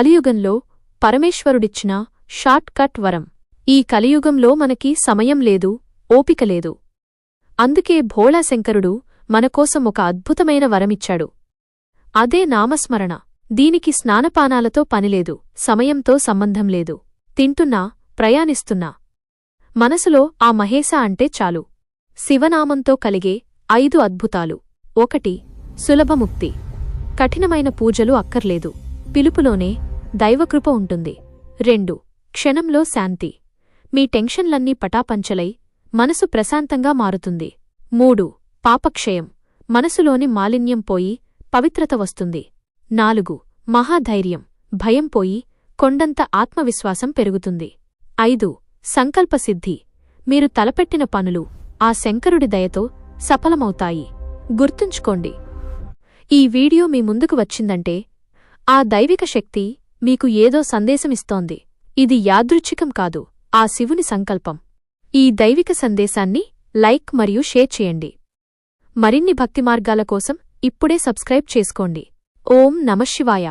కలియుగంలో పరమేశ్వరుడిచ్చిన short cut వరం. ఈ కలియుగంలో మనకి సమయం లేదు, ఓపిక లేదు. అందుకే భోళాశంకరుడు మనకోసం ఒక అద్భుతమైన వరమిచ్చాడు. అదే నామస్మరణ. దీనికి స్నానపానాలతో పనిలేదు, సమయంతో సంబంధం లేదు. తింటున్నా, ప్రయాణిస్తున్నా మనసులో ఆ మహేశ అంటే చాలు. శివనామంతో కలిగే 5 అద్భుతాలు. 1. సులభముక్తి. కఠినమైన పూజలు అక్కర్లేదు, పిలుపులోనే దైవకృప ఉంటుంది. 2. క్షణంలో శాంతి. మీ టెన్షన్లన్నీ పటాపంచలై మనసు ప్రశాంతంగా మారుతుంది. 3. పాపక్షయం. మనసులోని మాలిన్యం పోయి పవిత్రత వస్తుంది. 4. మహాధైర్యం. భయం పోయి కొండంత ఆత్మవిశ్వాసం పెరుగుతుంది. 5. సంకల్పసిద్ధి. మీరు తలపెట్టిన పనులు ఆ శంకరుడి దయతో సఫలమవుతాయి. గుర్తుంచుకోండి, ఈ వీడియో మీ ముందుకు వచ్చిందంటే ఆ దైవిక శక్తి మీకు ఏదో సందేశమిస్తోంది. ఇది యాదృచ్ఛికం కాదు, ఆ శివుని సంకల్పం. ఈ దైవిక సందేశాన్ని లైక్ మరియు షేర్ చేయండి. మరిన్ని భక్తి మార్గాల కోసం ఇప్పుడే సబ్స్క్రైబ్ చేసుకోండి. ఓం నమఃశివాయ.